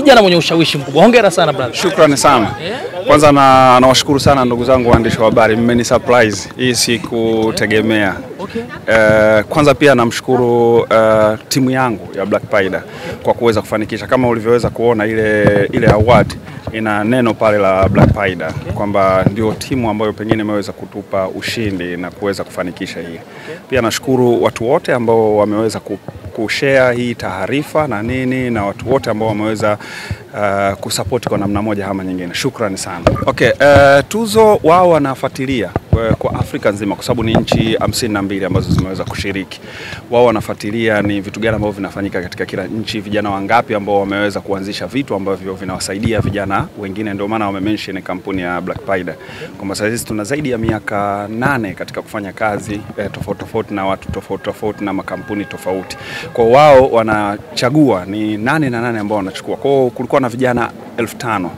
kijana mwenye ushawishi mkubwa. Hongera sana brother. Shukrani sana. Kwanza nawashukuru sana ndugu zangu waandishi wa habari, mmeni surprise. Hii sikutegemea. Kwanza pia namshukuru timu yangu ya Black Paida kwa kuweza kufanikisha, kama ulivyoweza kuona ile award ina neno pale la Black Paida kwamba ndio timu ambayo pengine imeweza kutupa ushindi na kuweza kufanikisha hii. Pia nashukuru watu wote ambao wameweza kushare hii taarifa na nini, na watu wote ambao wameweza kusupport kwa namna moja ama nyingine. Shukrani sana. Okay, tuzo wao wanafuatilia kwa Afrika nzima kwa sababu ni nchi 52 ambazo zimeweza kushiriki. Wao wanafuatilia ni vitu gani ambavyo vinafanyika katika kila nchi, vijana wangapi ambao wameweza kuanzisha vitu ambavyo vinawasaidia vijana wengine. Ndio maana wame-mention kampuni ya Black Paida kwamba sasa tuna zaidi ya miaka 8 katika kufanya kazi tofauti na watu tofauti na makampuni tofauti. Kwa wao wanachagua ni nani na nani ambao wanachukua. Kwa kulikuwa na vijana 1500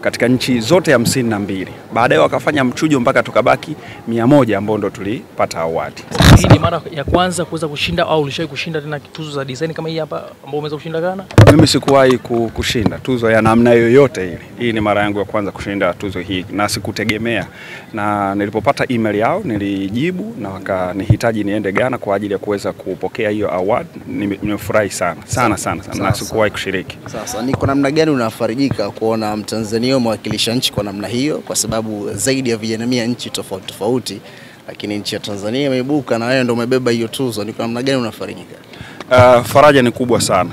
katika nchi zote 52. Baadaye wakafanya mchujo mpaka tukabaki 100 ambao ndo tulipata award. Hii ni mara ya kwanza kuweza kushinda au ulishawahi kushinda tena tuzo za design kama hii hapa ambao umeweza kushinda Ghana? Mimi sikuwahi kushinda tuzo ya namna yoyote ile. Hii ni mara yangu ya kwanza kushinda tuzo hii na sikutegemea. Na nilipopata email yao nilijibu na wakanihitaji niende Ghana kwa ajili ya kuweza kupokea hiyo award. Nimefurahi sana na sikuwahi kushiriki. Sasa ni kwa namna gani unafarijika kuona Mtanzania mwakilisha nchi kwa namna hiyo, kwa sababu zaidi ya vijana 100 nchi tofauti, lakini nchi ya Tanzania imeibuka na wewe ndio umebeba hiyo tuzo, ni kwa namna gani unafarijika? Faraja ni kubwa sana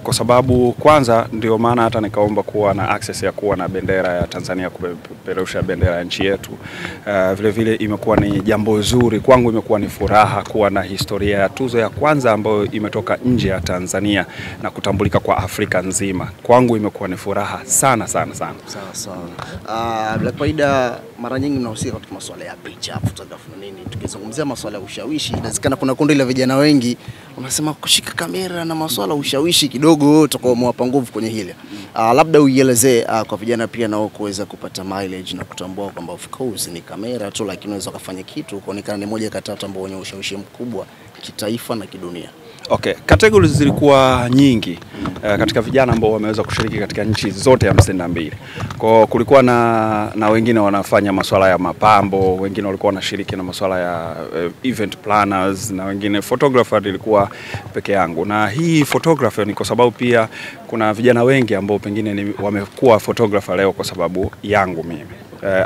kwa sababu kwanza ndio maana hata nikaomba kuwa na access ya kuwa na bendera ya Tanzania, kupeperusha bendera ya nchi yetu. Vile vile imekuwa ni jambo zuri kwangu, imekuwa ni furaha kuwa na historia ya tuzo ya kwanza ambayo imetoka nje ya Tanzania na kutambulika kwa Afrika nzima. Kwangu imekuwa ni furaha sana. Sawa. Black Paida mara nyingi mnahusika katika masuala ya picha, photography na nini. Tukizungumzia masuala ya ushawishi, inawezekana kuna kundi la vijana wengi unasema kushika kamera na masuala ya ushawishi kidogo utakuwa mwapa nguvu kwenye hili. Labda uielezee kwa vijana pia nao kuweza kupata mileage na kutambua kwamba of course ni kamera tu, lakini unaweza kufanya kitu kuonekana ni moja kati ya watu ambao wenye ushawishi mkubwa kitaifa na kidunia. Okay, categories zilikuwa nyingi katika vijana ambao wameweza kushiriki katika nchi zote 52. Kwa kulikuwa na wengine wanafanya masuala ya mapambo, wengine walikuwa wanashiriki na masuala ya event planners, na wengine photographer ilikuwa peke yangu. Na hii photographer ni kwa sababu pia kuna vijana wengi ambao pengine wamekuwa photographer leo kwa sababu yangu mimi.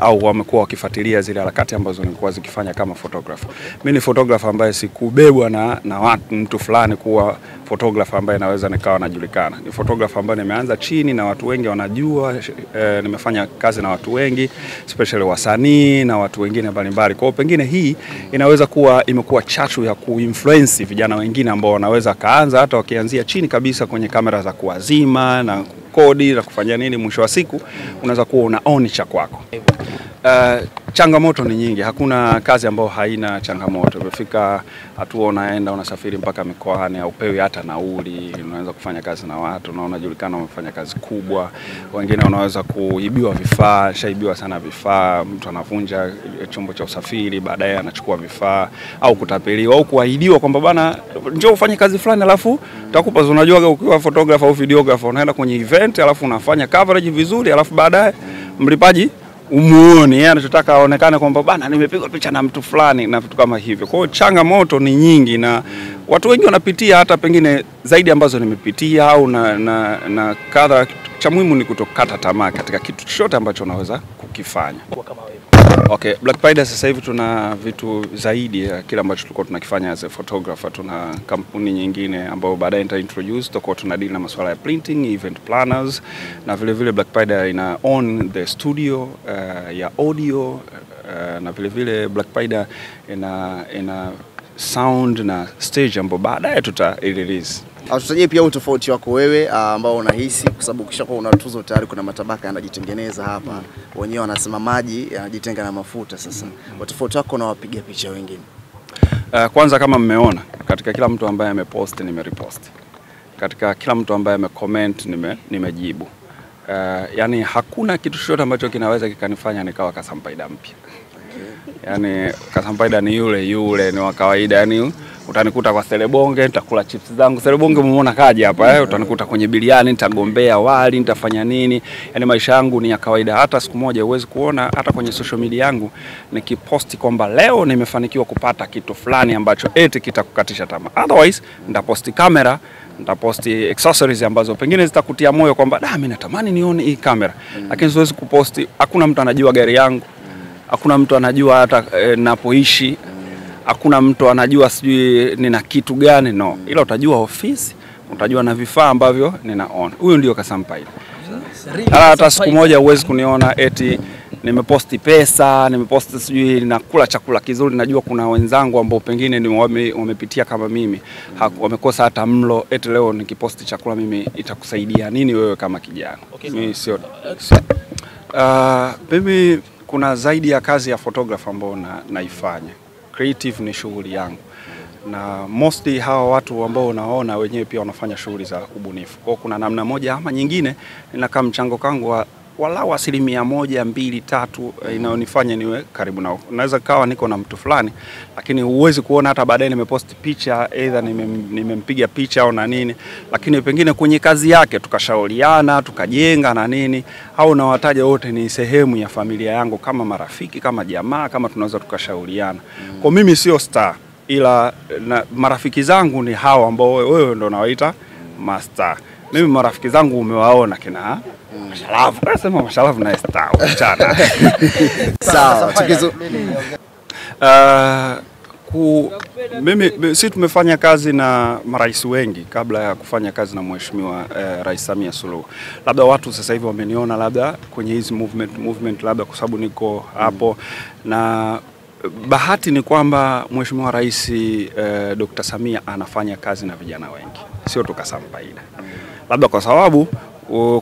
Au wamekuwa wakifuatilia zile harakati ambazo nilikuwa zikifanya kama photographer. Mimi ni photographer ambaye sikubebwa na mtu fulani kuwa photographer ambaye naweza nikawa najulikana. Ni photographer ambaye nimeanza chini na watu wengi wanajua, nimefanya kazi na watu wengi, especially wasanii na watu wengine mbalimbali. Kwa hiyo pengine hii inaweza kuwa imekuwa chachu ya kuinfluence vijana wengine ambao wanaweza kaanza hata wakianzia chini kabisa kwenye kamera za kuazima na kodi na kufanya nini, mwisho wa siku unaweza kuwa una own cha kwako. Changamoto ni nyingi, hakuna kazi ambayo haina changamoto. Umefika hatua unaenda unasafiri mpaka mikoani au pewi hata nauli, unaweza kufanya kazi na watu na unajulikana umefanya kazi kubwa. Wengine unaweza kuibiwa vifaa, shaibiwa sana vifaa, mtu anavunja chombo cha usafiri baadaye anachukua vifaa, au kutapeliwa au kuahidiwa kwamba bana njoo ufanye kazi fulani alafu utakupa. Unajua ukiwa photographer au videographer unaenda kwenye event alafu unafanya coverage vizuri alafu baadaye mlipaji umuone, yeye anachotaka aonekane kwamba bana nimepigwa picha na mtu fulani na vitu kama hivyo. Kwa hiyo changamoto ni nyingi na watu wengi wanapitia hata pengine zaidi ambazo nimepitia au na kadha. Cha muhimu ni kutokata tamaa katika kitu chochote ambacho unaweza kukifanya. Okay, Black Paida sasa hivi tuna vitu zaidi ya kila ambacho tulikuwa tunakifanya as a photographer. Tuna kampuni nyingine ambayo baadaye nita-introduce, tutakuwa tunadeal na masuala ya printing, event planners, na vile vile Black Paida ina own the studio ya audio, na vile vile Black Paida ina sound na stage ambayo baadaye tuta-release. Tutajie pia utofauti wako wewe ambao unahisi, kwa sababu ukishakuwa una tuzo tayari kuna matabaka yanajitengeneza hapa. Wenyewe wanasema maji yanajitenga na mafuta. Sasa utofauti wako na wapiga picha wengine? Kwanza kama mmeona, katika kila mtu ambaye amepost nimerepost. Katika kila mtu ambaye amecomment nimejibu. Yani hakuna kitu chochote ambacho kinaweza kikanifanya nikawa Kasam Paida mpya. Yani Kasam Paida ni yule ni wa kawaida, yani utanikuta kwa Selebonge, nitakula chips zangu. Selebonge mumeona kaja hapa utanikuta kwenye biliani, nitagombea wali, nitafanya nini. Yaani maisha yangu ni ya kawaida. Hata siku moja uwezi kuona hata kwenye social media yangu nikiposti kwamba leo nimefanikiwa kupata kitu fulani ambacho eti kitakukatisha tamaa. Otherwise nitaposti kamera, nitaposti accessories ambazo pengine zitakutia moyo kwamba mimi natamani nione hii kamera. Lakini siwezi kuposti, hakuna mtu anajua gari yangu. Hakuna mtu anajua hata napoishi. Hakuna mtu anajua sijui nina kitu gani, no. Ila utajua ofisi, utajua na vifaa ambavyo ninaona. Huyo ndio Kasampaida. Hata siku moja uwezi kuniona eti nimeposti pesa, nimeposti sijui nakula chakula kizuri. Najua kuna wenzangu ambao pengine ni wamepitia kama mimi, wamekosa hata mlo, eti leo nikiposti chakula mimi itakusaidia nini wewe kama kijana? Mimi sio. Mimi kuna zaidi ya kazi ya photographer ambao naifanya. Creative ni shughuli yangu. Na mostly hawa watu ambao unaona wenyewe pia wanafanya shughuli za ubunifu. Kwa kuna namna moja ama nyingine ninakaa mchango kangu wa walau 1%, 2, 3 inayonifanya niwe karibu nao. Naweza kawa niko na mtu fulani lakini huwezi kuona hata baadaye nimepost picha, either nimempiga picha au na nini, lakini pengine kwenye kazi yake tukashauriana, tukajenga na nini, au na wataja wote ni sehemu ya familia yangu kama marafiki, kama jamaa, kama tunaweza tukashauriana. Kwa mimi sio star, ila marafiki zangu ni hao ambao wewe ndo unawaita master. Mimi marafiki zangu umewaona kina Mashalavu. Sema Mashalavu na star mchana. Sawa. Sisi tumefanya kazi na marais wengi kabla ya kufanya kazi na Mheshimiwa Rais Samia Suluhu. Labda watu sasa hivi wameniona labda kwenye hizi movement labda kwa sababu niko hapo, na bahati ni kwamba Mheshimiwa Rais Dr. Samia anafanya kazi na vijana wengi, sio tu Kasampaida. Labda kwa sababu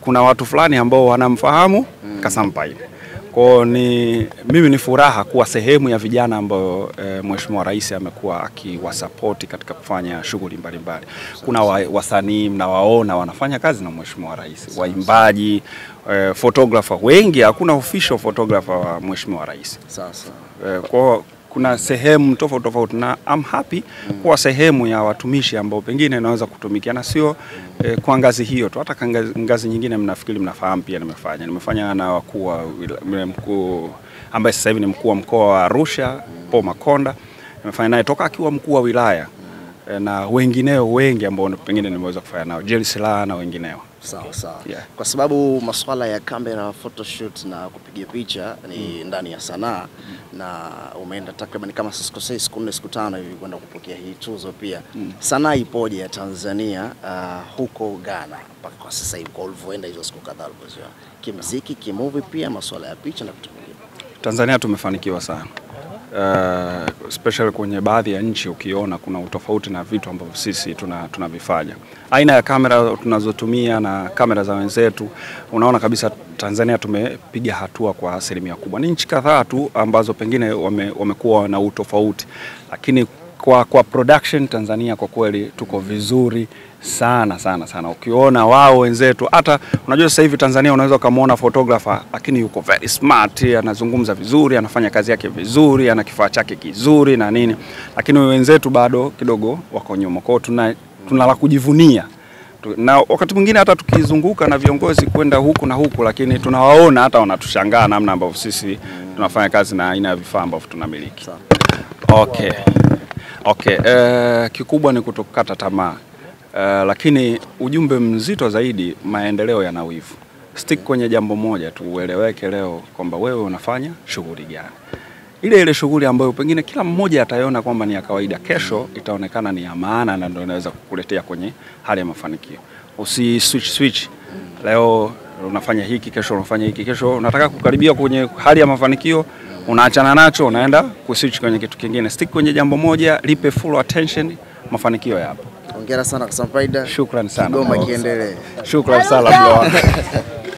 kuna watu fulani ambao wanamfahamu Kasampaida. Kwa mimi ni furaha kuwa sehemu ya vijana ambao Mheshimiwa Rais amekuwa akiwasupport katika kufanya shughuli mbalimbali. Kuna wasanii mnawaona wanafanya kazi na Mheshimiwa Rais, waimbaji, photographer wengi, hakuna official photographer wa Mheshimiwa Rais. Sasa kwa kuna sehemu tofauti na I'm happy kuwa sehemu ya watumishi ambao pengine naweza kutumikia, na sio kwa ngazi hiyo tu, hata ngazi nyingine mnafikiri mnafahamu pia nimefanya na mkuu ambaye sasa hivi ni mkuu wa mkoa wa Arusha, Paul Makonda. Nimefanya naye toka akiwa mkuu wa wilaya, na wengineo wengi ambao pengine nimeweza kufanya nao, Jerry Silaa na wengineo. Sawa. Yeah. Kwa sababu masuala ya kamera, photoshoot na kupiga picha ni ndani ya sanaa, na umeenda takriban kama siku 4 siku 5 hivi kwenda kupokea hii tuzo pia. Sanaa ipoje ya Tanzania huko Ghana mpaka kwa sasa hivi, kwa ulivyoenda hizo siku kadhaa ulivyozoea? Kimuziki, kimovie, pia masuala ya picha na vitu vingine. Tanzania tumefanikiwa sana. Especially kwenye baadhi ya nchi ukiona kuna utofauti na vitu ambavyo sisi tunavifanya. Aina ya kamera tunazotumia na kamera za wenzetu, unaona kabisa Tanzania tumepiga hatua kwa asilimia kubwa. Ni nchi kadhaa tu ambazo pengine wamekuwa na utofauti, lakini kwa production Tanzania kwa kweli tuko vizuri sana. Ukiona wao wenzetu, hata unajua sasa hivi Tanzania unaweza kumuona photographer lakini yuko very smart, anazungumza vizuri, anafanya kazi yake vizuri, ana kifaa chake kizuri na nini, lakini wenzetu bado kidogo wako nyuma. Kwa hiyo tuna la kujivunia. Na wakati mwingine hata tukizunguka na viongozi kwenda huku na huku, lakini tunawaona hata wanatushangaa namna ambavyo sisi tunafanya kazi na aina ya vifaa ambavyo tunamiliki. Okay. Kikubwa ni kutokata tamaa. Lakini ujumbe mzito zaidi, maendeleo yana wivu. Stick kwenye jambo moja tu, ueleweke leo kwamba wewe unafanya shughuli gani. Ile shughuli ambayo pengine kila mmoja ataiona kwamba ni ya kawaida, kesho itaonekana ni ya maana na ndio inaweza kukuletea kwenye hali ya mafanikio. Switch. Leo unafanya hiki, kesho unafanya hiki, kesho unataka kukaribia kwenye hali ya mafanikio, unaachana nacho, unaenda kuswitch kwenye kitu kingine. Stick kwenye jambo moja, lipe full attention, mafanikio yapo. Hongera sana Kasampaida. Shukrani sana. Kigoma kiendelee. Shukrani sana bro.